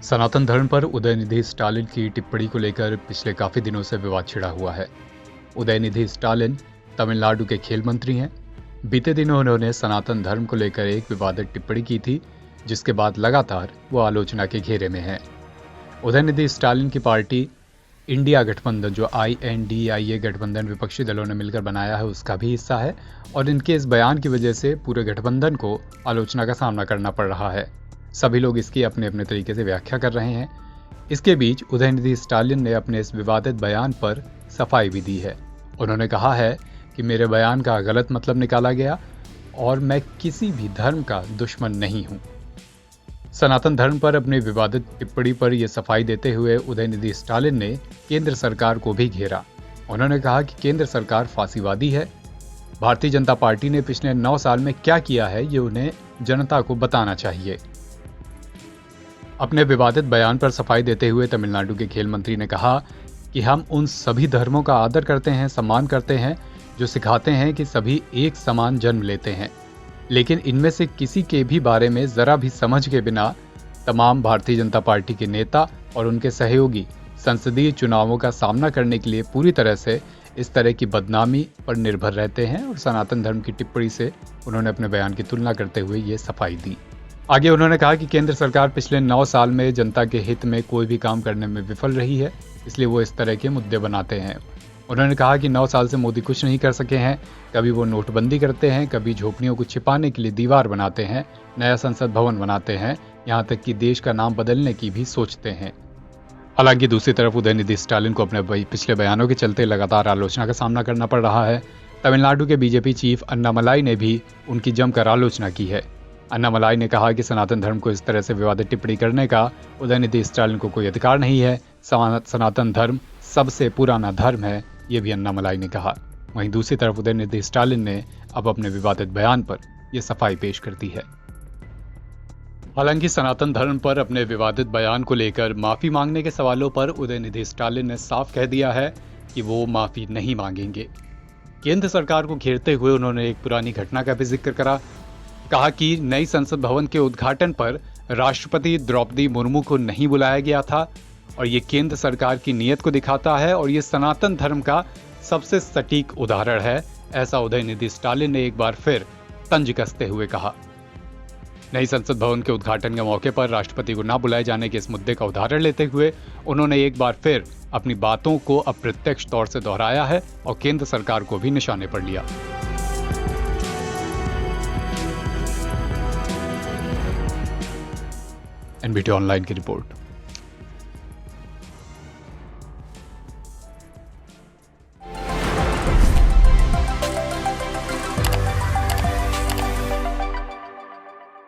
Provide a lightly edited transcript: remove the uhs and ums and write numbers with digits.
सनातन धर्म पर उदयनिधि स्टालिन की टिप्पणी को लेकर पिछले काफी दिनों से विवाद छिड़ा हुआ है। उदयनिधि स्टालिन तमिलनाडु के खेल मंत्री हैं। बीते दिनों उन्होंने सनातन धर्म को लेकर एक विवादित टिप्पणी की थी, जिसके बाद लगातार वो आलोचना के घेरे में हैं। उदयनिधि स्टालिन की पार्टी इंडिया गठबंधन, जो INDIA गठबंधन विपक्षी दलों ने मिलकर बनाया है, उसका भी हिस्सा है और इनके इस बयान की वजह से पूरे गठबंधन को आलोचना का सामना करना पड़ रहा है। सभी लोग इसकी अपने अपने तरीके से व्याख्या कर रहे हैं। इसके बीच उदयनिधि स्टालिन ने अपने इस विवादित बयान पर सफाई भी दी है। उन्होंने कहा है कि मेरे बयान का गलत मतलब निकाला गया और मैं किसी भी धर्म का दुश्मन नहीं हूं। सनातन धर्म पर अपनी विवादित टिप्पणी पर यह सफाई देते हुए उदयनिधि स्टालिन ने केंद्र सरकार को भी घेरा। उन्होंने कहा कि केंद्र सरकार फांसीवादी है। भारतीय जनता पार्टी ने पिछले 9 साल में क्या किया है, ये उन्हें जनता को बताना चाहिए। अपने विवादित बयान पर सफाई देते हुए तमिलनाडु के खेल मंत्री ने कहा कि हम उन सभी धर्मों का आदर करते हैं, सम्मान करते हैं, जो सिखाते हैं कि सभी एक समान जन्म लेते हैं, लेकिन इनमें से किसी के भी बारे में जरा भी समझ के बिना तमाम भारतीय जनता पार्टी के नेता और उनके सहयोगी संसदीय चुनावों का सामना करने के लिए पूरी तरह से इस तरह की बदनामी पर निर्भर रहते हैं। और सनातन धर्म की टिप्पणी से उन्होंने अपने बयान की तुलना करते हुए ये सफाई दी। आगे उन्होंने कहा कि केंद्र सरकार पिछले 9 साल में जनता के हित में कोई भी काम करने में विफल रही है, इसलिए वो इस तरह के मुद्दे बनाते हैं। उन्होंने कहा कि 9 साल से मोदी कुछ नहीं कर सके हैं। कभी वो नोटबंदी करते हैं, कभी झोपड़ियों को छिपाने के लिए दीवार बनाते हैं, नया संसद भवन बनाते हैं, यहाँ तक कि देश का नाम बदलने की भी सोचते हैं। हालांकि दूसरी तरफ उदयनिधि स्टालिन को अपने पिछले बयानों के चलते लगातार आलोचना का सामना करना पड़ रहा है। तमिलनाडु के बीजेपी चीफ अन्नामलाई ने भी उनकी जमकर आलोचना की है। अन्नामलाई ने कहा कि सनातन धर्म को इस तरह से विवादित टिप्पणी करने का उदयनिधि स्टालिन को कोई अधिकार नहीं है। सनातन धर्म सबसे पुराना धर्म है, ये भी अन्नामलाई ने कहा। वहीं दूसरी तरफ उदयनिधि स्टालिन ने अब अपने विवादित बयान पर यह सफाई पेश कर दी है। हालांकि सनातन धर्म पर अपने विवादित बयान को लेकर माफी मांगने के सवालों पर उदयनिधि स्टालिन ने साफ कह दिया है कि वो माफी नहीं मांगेंगे। केंद्र सरकार को घेरते हुए उन्होंने एक पुरानी घटना का भी जिक्र करा। कहा कि नई संसद भवन के उद्घाटन पर राष्ट्रपति द्रौपदी मुर्मू को नहीं बुलाया गया था और ये केंद्र सरकार की नीयत को दिखाता है और ये सनातन धर्म का सबसे सटीक उदाहरण है, ऐसा उदयनिधि स्टालिन ने एक बार फिर तंज कसते हुए कहा। नई संसद भवन के उद्घाटन के मौके पर राष्ट्रपति को न बुलाए जाने के इस मुद्दे का उदाहरण लेते हुए उन्होंने एक बार फिर अपनी बातों को अप्रत्यक्ष तौर से दोहराया है और केंद्र सरकार को भी निशाने पर लिया। NBT ऑनलाइन की रिपोर्ट।